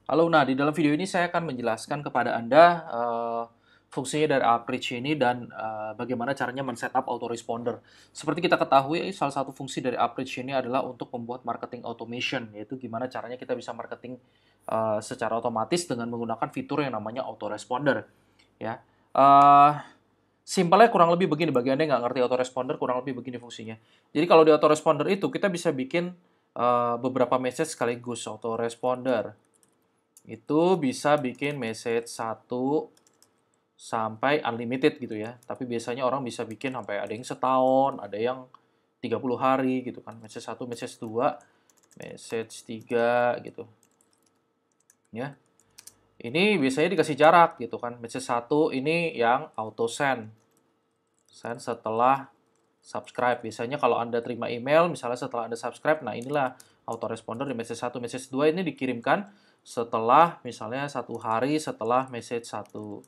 Halo, nah di dalam video ini saya akan menjelaskan kepada Anda fungsinya dari Outreach ini dan bagaimana caranya men-setup autoresponder. Seperti kita ketahui, salah satu fungsi dari Outreach ini adalah untuk membuat marketing automation, yaitu gimana caranya kita bisa marketing secara otomatis dengan menggunakan fitur yang namanya autoresponder. Ya, simpelnya kurang lebih begini, bagi Anda yang nggak ngerti autoresponder, kurang lebih begini fungsinya. Jadi kalau di autoresponder itu kita bisa bikin beberapa message sekaligus autoresponder itu bisa bikin message satu sampai unlimited gitu ya. Tapi biasanya orang bisa bikin sampai ada yang setahun, ada yang 30 hari gitu kan. Message satu, message 2, message 3 gitu. Ya. Ini biasanya dikasih jarak gitu kan. Message satu ini yang auto send. Send setelah subscribe. Biasanya kalau Anda terima email, misalnya setelah Anda subscribe, nah inilah autoresponder di message satu. Message 2 ini dikirimkan setelah misalnya 1 hari setelah message satu.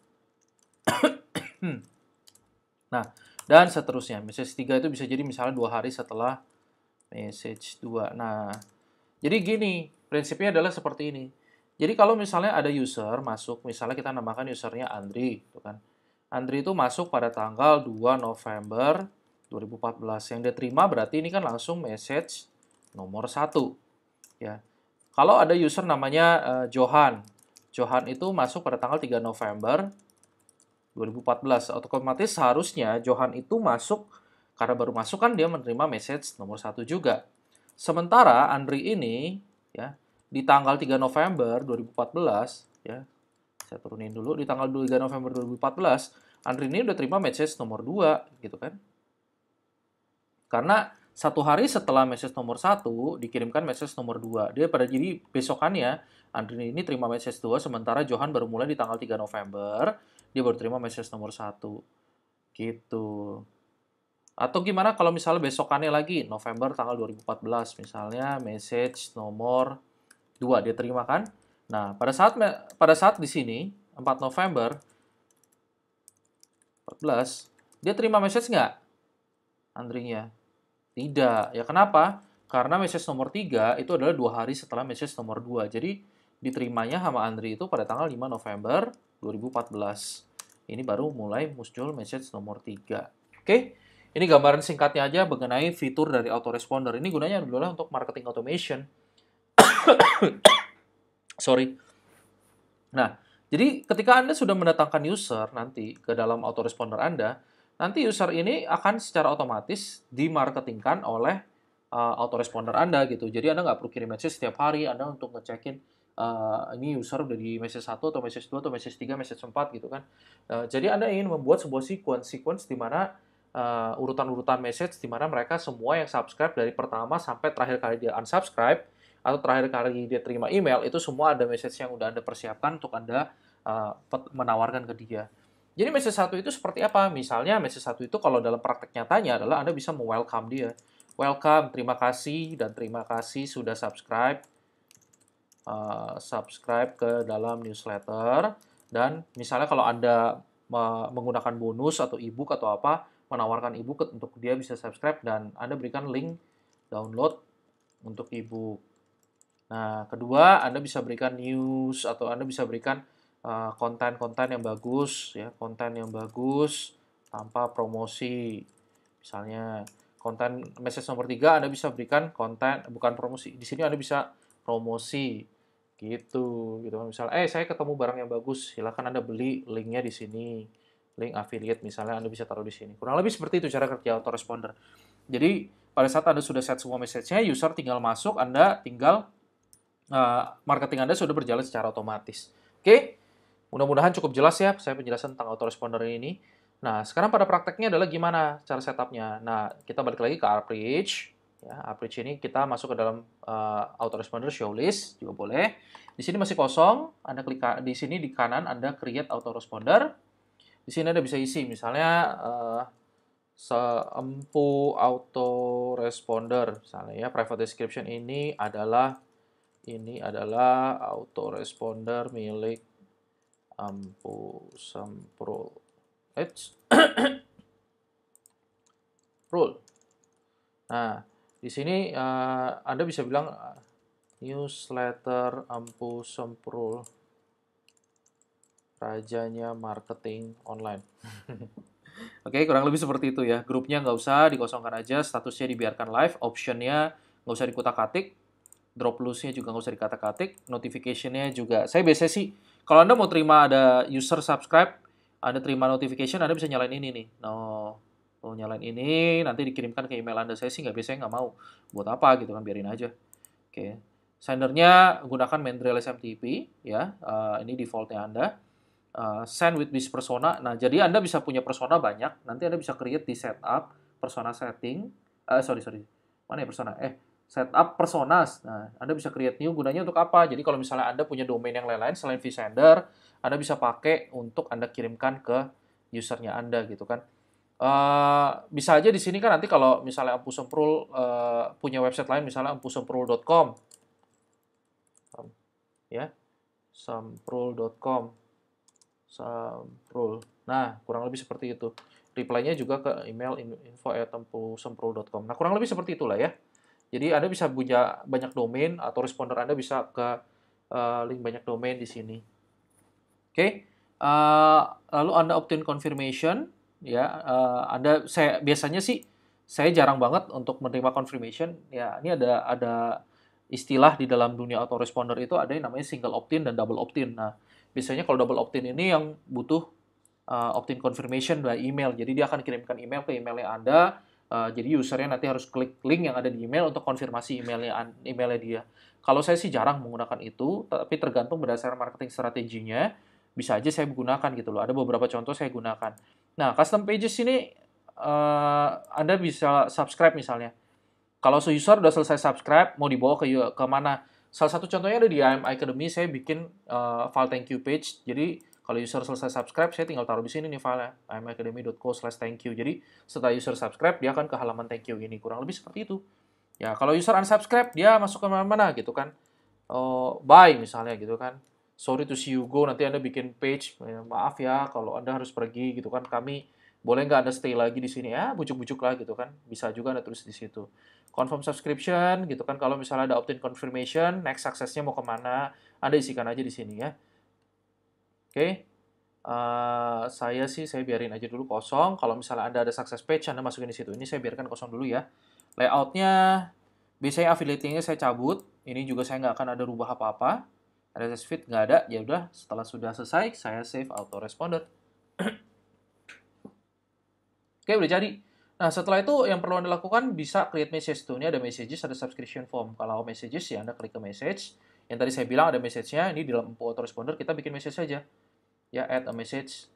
Nah, dan seterusnya. Message 3 itu bisa jadi misalnya 2 hari setelah message 2. Nah, jadi gini, prinsipnya adalah seperti ini. Jadi kalau misalnya ada user masuk, misalnya kita namakan usernya Andri, gitu kan. Andri itu masuk pada tanggal 2 November 2014. Yang dia terima berarti ini kan langsung message nomor satu. Ya. Kalau ada user namanya Johan. Johan itu masuk pada tanggal 3 November 2014. Otomatis seharusnya Johan itu masuk, karena baru masuk kan dia menerima message nomor satu juga. Sementara Andri ini, ya, di tanggal 3 November 2014, ya, saya turunin dulu, di tanggal 3 November 2014, Andri ini udah terima message nomor 2, gitu kan. Karena 1 hari setelah message nomor satu dikirimkan message nomor 2. Dia pada jadi besokannya, Andri ini terima message 2, sementara Johan baru mulai di tanggal 3 November, dia baru terima message nomor satu. Gitu. Atau gimana kalau misalnya besokannya lagi, November tanggal 2014, misalnya message nomor 2 dia terima kan? Nah, pada saat di sini 4 November 14, dia terima message nggak, Andrinya? Tidak. Ya kenapa? Karena message nomor 3 itu adalah 2 hari setelah message nomor 2. Jadi diterimanya sama Andri itu pada tanggal 5 November 2014. Ini baru mulai muncul message nomor 3. Oke? Ini gambaran singkatnya aja mengenai fitur dari autoresponder. Ini gunanya adalah untuk marketing automation. Sorry. Nah, jadi ketika Anda sudah mendatangkan user nanti ke dalam autoresponder Anda, nanti user ini akan secara otomatis dimarketingkan oleh autoresponder Anda gitu. Jadi Anda nggak perlu kirim message setiap hari, Anda untuk ngecekin ini user udah di message 1 atau message 2 atau message 3, message 4 gitu kan. Jadi Anda ingin membuat sebuah sequence di mana urutan-urutan message di mana mereka semua yang subscribe dari pertama sampai terakhir kali dia unsubscribe atau terakhir kali dia terima email, itu semua ada message yang udah Anda persiapkan untuk Anda menawarkan ke dia. Jadi message satu itu seperti apa? Misalnya message satu itu kalau dalam praktek nyatanya adalah Anda bisa me-welcome dia. Welcome, terima kasih, dan terima kasih sudah subscribe ke dalam newsletter. Dan misalnya kalau Anda menggunakan bonus atau ebook atau apa, menawarkan ebook untuk dia bisa subscribe dan Anda berikan link download untuk ebook. Nah, kedua, Anda bisa berikan news atau Anda bisa berikan konten-konten yang bagus, ya, konten yang bagus tanpa promosi. Misalnya, konten message nomor 3, Anda bisa berikan konten, bukan promosi. Di sini Anda bisa promosi, gitu kan. Misalnya, saya ketemu barang yang bagus, silakan Anda beli, linknya di sini. Link affiliate misalnya Anda bisa taruh di sini. Kurang lebih seperti itu cara kerja autoresponder. Jadi, pada saat Anda sudah set semua message-nya, user tinggal masuk, Anda tinggal marketing Anda sudah berjalan secara otomatis. Oke, mudah-mudahan cukup jelas ya saya penjelasan tentang autoresponder ini. Nah, sekarang pada prakteknya adalah gimana cara setupnya. Nah, kita balik lagi ke Outreach. Ya, Outreach ini kita masuk ke dalam autoresponder show list juga boleh. Di sini masih kosong, Anda klik di sini di kanan Anda create autoresponder. Di sini Anda bisa isi misalnya seempu autoresponder misalnya ya, private description ini adalah autoresponder milik Ampu Sempro. Rule. Nah, di sini Anda bisa bilang newsletter Empu Semprul, rajanya marketing online. Oke, kurang lebih seperti itu ya. Grupnya nggak usah dikosongkan aja, statusnya dibiarkan live, optionnya nggak usah dikutak-katik, drop loose-nya juga nggak usah dikatak-katik, notification-nya juga. Saya biasanya sih, kalau Anda mau terima ada user subscribe, Anda terima notification, Anda bisa nyalain ini nih. No, tuh nyalain ini, nanti dikirimkan ke email Anda. Saya sih biasanya nggak mau. Buat apa gitu kan, biarin aja. Oke. Sendernya gunakan Mandrill SMTP, ya. Ini defaultnya Anda. Send with this persona. Nah, jadi Anda bisa punya persona banyak. Nanti Anda bisa create di setup, persona setting. Sorry. Mana ya persona? Setup personas. Nah, Anda bisa create new gunanya untuk apa? Jadi kalau misalnya Anda punya domain yang lain-lain selain vSender, Anda bisa pakai untuk Anda kirimkan ke usernya Anda gitu kan. Bisa aja di sini kan nanti kalau misalnya Empu Semprul punya website lain misalnya empusemprul.com ya, semprul.com. Semprul. Nah, kurang lebih seperti itu. Reply-nya juga ke email info@empusemprul.com. Nah, kurang lebih seperti itulah ya. Jadi Anda bisa punya banyak domain atau responder Anda bisa ke link banyak domain di sini. Oke. Lalu Anda obtain confirmation ya. Saya biasanya sih saya jarang banget untuk menerima confirmation. Ya, ini ada istilah di dalam dunia autoresponder itu ada yang namanya single opt-in dan double opt-in. Nah, biasanya kalau double opt-in ini yang butuh opt-in confirmation by email. Jadi dia akan kirimkan email ke emailnya Anda. Jadi usernya nanti harus klik link yang ada di email untuk konfirmasi emailnya dia. Kalau saya sih jarang menggunakan itu, tapi tergantung berdasarkan marketing strateginya. Bisa aja saya gunakan gitu loh. Ada beberapa contoh saya gunakan. Nah, custom pages ini Anda bisa subscribe misalnya. Kalau user udah selesai subscribe, mau dibawa ke mana? Salah satu contohnya ada di IM Academy, saya bikin file thank you page. Jadi kalau user selesai subscribe, saya tinggal taruh di sini nih filenya, imacademy.co/thank you. Jadi setelah user subscribe, dia akan ke halaman thank you ini. Kurang lebih seperti itu. Ya, kalau user unsubscribe, dia masuk ke mana-mana gitu kan. Oh, bye misalnya gitu kan. Sorry to see you go, nanti Anda bikin page, maaf ya kalau Anda harus pergi gitu kan. Kami boleh nggak Anda stay lagi di sini ya, bujuk-bujuk lah gitu kan. Bisa juga Anda tulis di situ. Confirm subscription gitu kan. Kalau misalnya ada opt-in confirmation, next success-nya mau kemana, Anda isikan aja di sini ya. Oke. Saya biarin aja dulu kosong. Kalau misalnya Anda ada success page, Anda masukin di situ. Ini saya biarkan kosong dulu ya. Layoutnya, biasanya affiliate-nya saya cabut. Ini juga saya nggak akan ada rubah apa-apa. RSS feed nggak ada. Ya udah, setelah sudah selesai, saya save autoresponder. Oke, udah jadi. Nah, setelah itu yang perlu Anda lakukan bisa create message tuh. Ini ada messages, ada subscription form. Kalau messages ya Anda klik ke message. Yang tadi saya bilang ada message-nya. Ini di dalam autoresponder kita bikin message saja. Ya, add a message.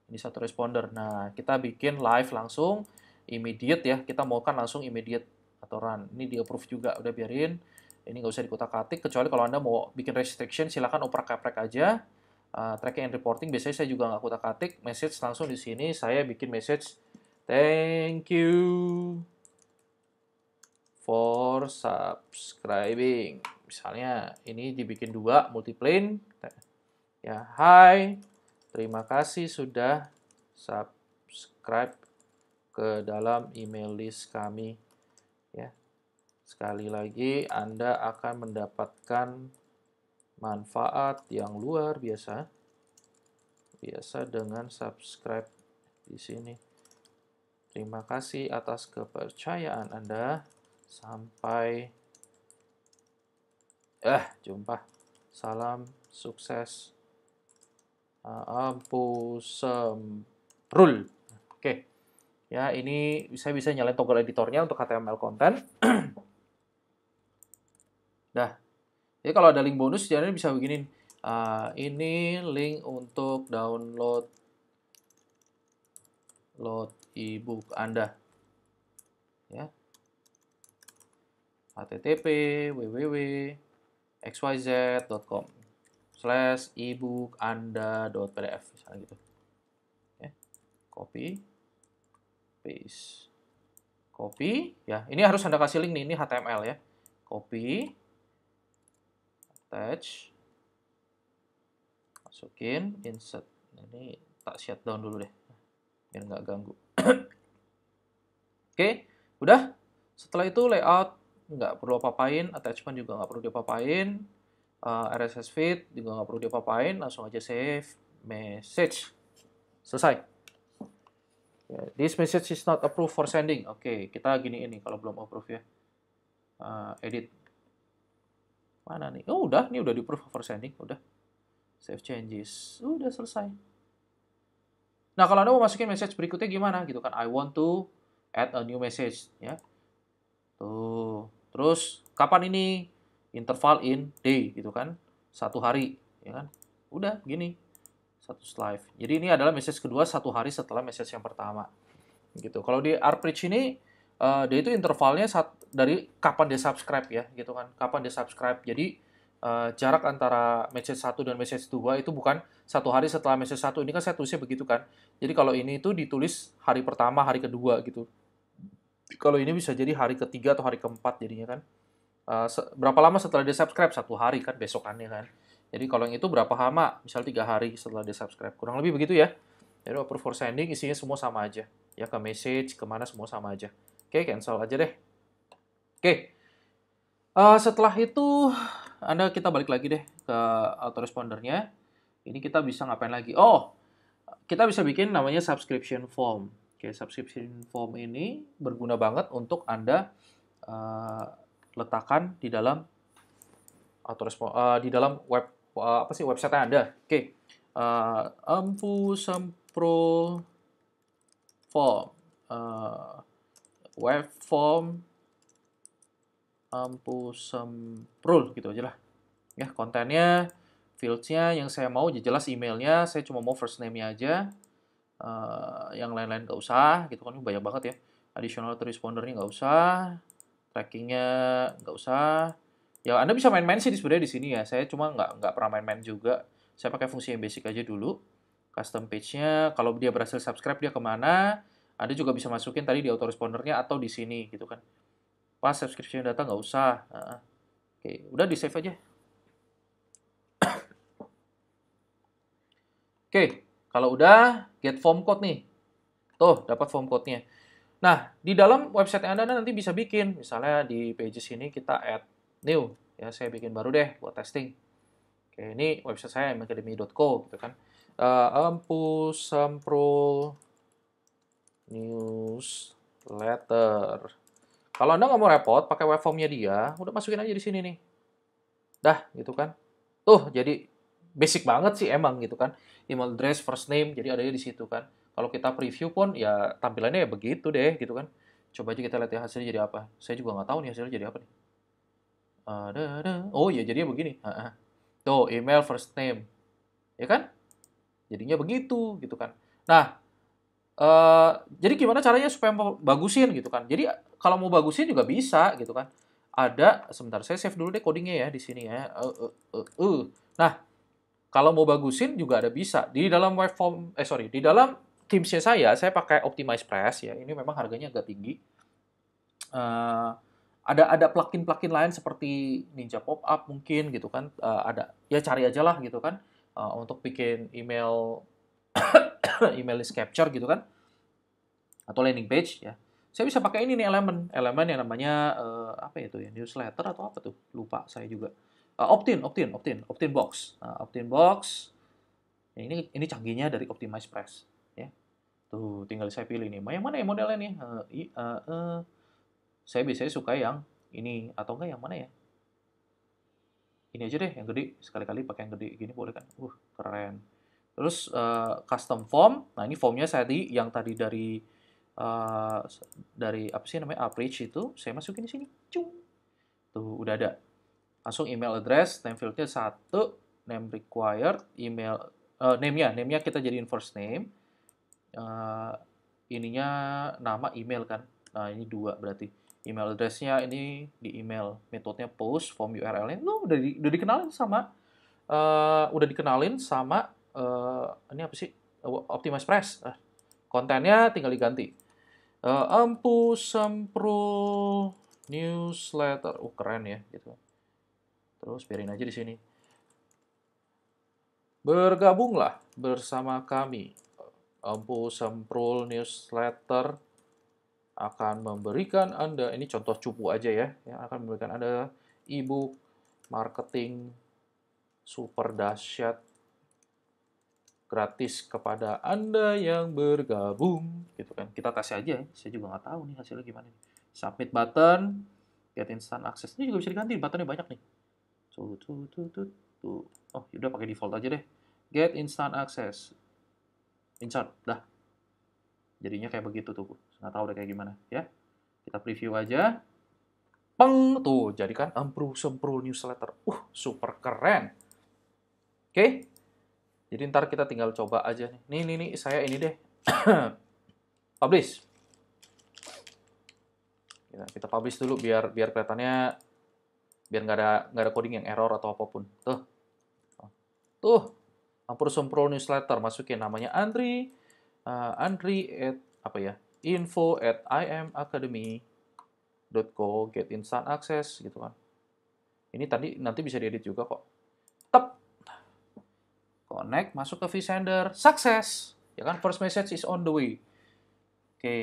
Ini satu responder. Nah, kita bikin live langsung, immediate ya. Kita mau kan langsung immediate atau run. Ini di approve juga, udah biarin. Ini nggak usah dikotak-katik, kecuali kalau Anda mau bikin restriction, silakan oprak-kaprek aja. Tracking and reporting, biasanya saya juga nggak kotak-katik. Message langsung di sini, saya bikin message, thank you for subscribing. Misalnya, ini dibikin 2, multiplane. Ya, hai, terima kasih sudah subscribe ke dalam email list kami. Ya, sekali lagi Anda akan mendapatkan manfaat yang luar biasa dengan subscribe di sini. Terima kasih atas kepercayaan Anda. Sampai jumpa. Salam sukses. Empu Semprul. Oke. Ya, ini saya bisa nyalain toggle editornya untuk HTML content. Dah. Jadi kalau ada link bonus, jadi bisa beginin. Ini link untuk download ebook Anda. Ya. http://xyz.com/ebookanda.pdf misalnya gitu. Ya. Copy, paste. Copy, ya. Ini harus Anda kasih link nih, ini HTML ya. Copy, attach, masukin, insert. Ini tak shutdown dulu deh, biar nggak ganggu. Oke, udah. Setelah itu layout, nggak perlu apa-apain, attachment juga nggak perlu diapa-apain, RSS feed juga nggak perlu diapa-apain, langsung aja save message. Selesai. This message is not approved for sending. Oke, kita gini ini kalau belum approve ya. Edit. Mana nih? Oh, udah, ini udah di-approve for sending, udah. Save changes. Udah selesai. Nah, kalau Anda mau masukin message berikutnya gimana gitu kan? I want to add a new message ya. Tuh. Terus kapan ini? Interval in day gitu kan. 1 hari ya kan. Udah gini. Status live. Jadi ini adalah message kedua 1 hari setelah message yang pertama. Gitu. Kalau di Arpreach ini dia itu intervalnya dari kapan dia subscribe ya gitu kan. Kapan dia subscribe. Jadi jarak antara message 1 dan message 2 itu bukan 1 hari setelah message 1. Ini kan saya tulisnya begitu kan. Jadi kalau ini itu ditulis hari pertama, hari kedua gitu. Kalau ini bisa jadi hari ketiga atau hari keempat jadinya kan. Berapa lama setelah dia subscribe? 1 hari kan, besokannya kan. Jadi kalau yang itu berapa lama? Misal 3 hari setelah dia subscribe. Kurang lebih begitu ya. Jadi approve for sending isinya semua sama aja. Ya ke message, kemana semua sama aja. Oke, cancel aja deh. Oke. Setelah itu kita balik lagi deh ke autorespondernya. Ini kita bisa ngapain lagi? Oh, kita bisa bikin namanya subscription form. Oke, subscription form ini berguna banget untuk Anda letakkan di dalam di dalam website Anda. Oke. Ampu Sempro form. Web form Ampu Semprul gitu aja lah. Ya, kontennya, fields-nya yang saya mau jelas emailnya, saya cuma mau first name-nya aja. Yang lain-lain nggak usah, gitu kan banyak banget ya. Additional responder-nya nggak usah, tracking-nya nggak usah. Ya, Anda bisa main-main sih sebenarnya di sini ya. Saya cuma nggak pernah main-main juga. Saya pakai fungsi yang basic aja dulu. Custom page-nya, kalau dia berhasil subscribe, dia kemana. Anda juga bisa masukin tadi di autoresponder-nya atau di sini gitu kan. Pas subscription data nggak usah. Oke, udah di-save aja. Oke, kalau udah, get form code nih. Tuh, dapat form code-nya. Nah, di dalam website Anda nanti bisa bikin. Misalnya di pages ini kita add new. Ya, saya bikin baru deh buat testing. Oke, ini website saya macademy.co gitu kan. Ampu Semprul newsletter. Kalau Anda nggak mau repot, pakai web form-nya dia, udah masukin aja di sini nih. Dah, gitu kan. Tuh, jadi basic banget sih emang gitu kan. Email address, first name, jadi adanya di situ kan. Kalau kita preview pun ya tampilannya ya begitu deh gitu kan. Coba aja kita lihat ya hasilnya jadi apa. Saya juga nggak tahu nih hasilnya jadi apa nih. Oh iya jadinya begini. Tuh email first name. Ya kan? Jadinya begitu gitu kan. Nah, jadi gimana caranya supaya mau bagusin gitu kan. Jadi kalau mau bagusin juga bisa gitu kan. Sebentar saya save dulu deh codingnya ya di sini ya. Nah, kalau mau bagusin juga ada bisa. Di dalam di dalam Teams-nya saya pakai Optimize Press ya. Ini memang harganya agak tinggi. Ada plugin-plugin lain seperti Ninja Pop-up mungkin gitu kan. Ada ya cari aja lah gitu kan. Untuk bikin email email list capture gitu kan. Atau landing page ya. Saya bisa pakai ini nih elemen yang namanya apa itu ya, newsletter atau apa tuh, lupa saya juga. Opt-in box. Opt-in box. Ini canggihnya dari Optimize Press ya. Tuh tinggal saya pilih nih. Yang mana ya modelnya nih? Saya biasanya suka yang ini atau enggak yang mana ya? Ini aja deh yang gede. Sekali-kali pakai yang gede gini boleh kan? Keren. Terus custom form. Nah, ini formnya yang tadi dari apa sih namanya? Approach itu saya masukin di sini. Cung. Tuh udah ada. Langsung email address, name field-nya 1, name required, email name-nya kita jadiin first name. Ininya nama email kan. Nah, ini 2 berarti. Email address-nya ini di email. Metodenya post, form URL-nya udah dikenalin sama ini apa sih? Optimize Press. Kontennya tinggal diganti. Ampu Semprul newsletter. Keren ya gitu. Terus biarin aja di sini. Bergabunglah bersama kami. Ampu Semprul newsletter akan memberikan Anda, ini contoh cupu aja ya, yang akan memberikan Anda ebook marketing super dahsyat gratis kepada Anda yang bergabung, gitu kan. Kita tes aja ya, saya juga nggak tahu nih hasilnya gimana. Submit button, get instant access. Ini juga bisa diganti, buttonnya banyak nih. Tuh. Oh, udah pakai default aja deh. Get instant access. Insert, dah. Jadinya kayak begitu tuh, nggak tahu deh kayak gimana ya. Kita preview aja. Peng, tuh, jadikan Sempro newsletter. Super keren. Oke. Jadi ntar kita tinggal coba aja nih. Nih, saya ini deh. Publish. Ya, kita publish dulu biar kelihatannya, biar nggak ada coding yang error atau apapun. Tuh, Sempro newsletter, masukin namanya Andri at apa ya? info@imacademy.co, get instant access gitu kan. Ini tadi nanti bisa diedit juga kok. Tep. Connect, masuk ke vSender, sukses. Ya kan, first message is on the way. Oke.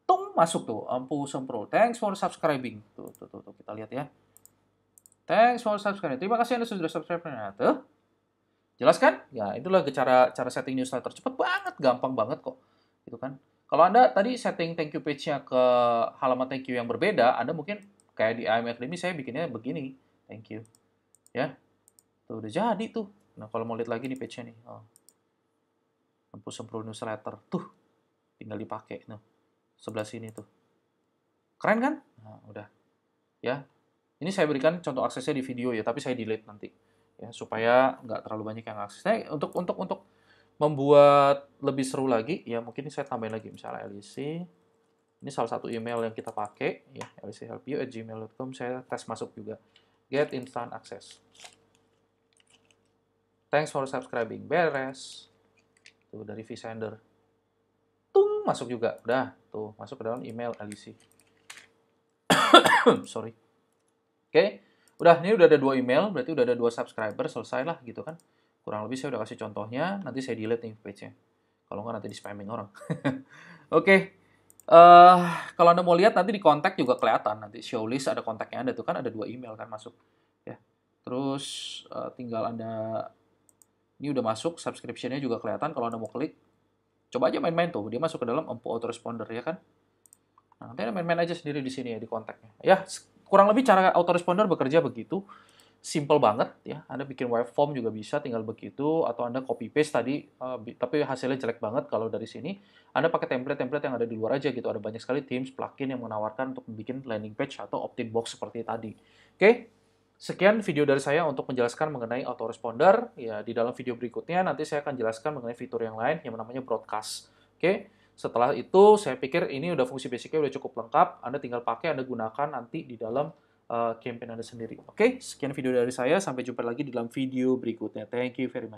Tung, masuk tuh, Sempro. Thanks for subscribing. Tuh, kita lihat ya. Thanks for subscribing. Terima kasih Anda sudah subscribe. Nah, tuh. Jelas kan? Ya, itulah cara setting newsletter. Cepet banget, gampang banget kok. Gitu kan. Kalau Anda tadi setting thank you page-nya ke halaman thank you yang berbeda, Anda mungkin kayak di IM Academy saya bikinnya begini. Thank you. Ya. Tuh, udah jadi tuh. Nah, kalau mau lihat lagi nih page-nya nih. Sempro newsletter. Tuh, tinggal dipakai. Nah, sebelah sini tuh. Keren kan? Nah, udah. Ya. Ini saya berikan contoh aksesnya di video ya, tapi saya delete nanti. Ya, supaya nggak terlalu banyak yang akses. Nah, untuk membuat lebih seru lagi, ya mungkin saya tambahin lagi misalnya LEC. Ini salah satu email yang kita pakai, ya, lchelpyou@gmail.com. Saya tes masuk juga. Get instant access. Thanks for subscribing. Beres. Tuh, dari vSender. Tung, masuk juga. Udah, tuh, masuk ke dalam email LEC. Sorry. Oke. Udah, ini udah ada 2 email, berarti udah ada 2 subscriber, selesai lah gitu kan. Kurang lebih saya udah kasih contohnya, nanti saya delete nih page-nya. Kalau nggak nanti di spamming orang. Oke. Kalau Anda mau lihat nanti di kontak juga kelihatan, nanti show list ada kontaknya Anda tuh kan ada 2 email kan masuk. Ya. Terus tinggal Anda, ini udah masuk, subscription-nya juga kelihatan kalau Anda mau klik. Coba aja main-main tuh, dia masuk ke dalam autoresponder ya kan. Nah, nanti Anda main-main aja sendiri di sini ya di kontaknya. Ya, kurang lebih cara autoresponder bekerja begitu. Simple banget ya. Anda bikin web form juga bisa tinggal begitu, atau Anda copy paste tadi, tapi hasilnya jelek banget kalau dari sini. Anda pakai template-template yang ada di luar aja gitu. Ada banyak sekali themes, plugin yang menawarkan untuk membuat landing page atau opt-in box seperti tadi. Oke, sekian video dari saya untuk menjelaskan mengenai autoresponder. Ya, di dalam video berikutnya nanti saya akan jelaskan mengenai fitur yang lain yang namanya broadcast. Oke, setelah itu saya pikir ini udah fungsi basicnya udah cukup lengkap. Anda tinggal pakai, Anda gunakan nanti di dalam campaign Anda sendiri. Oke, sekian video dari saya. Sampai jumpa lagi di dalam video berikutnya. Thank you very much.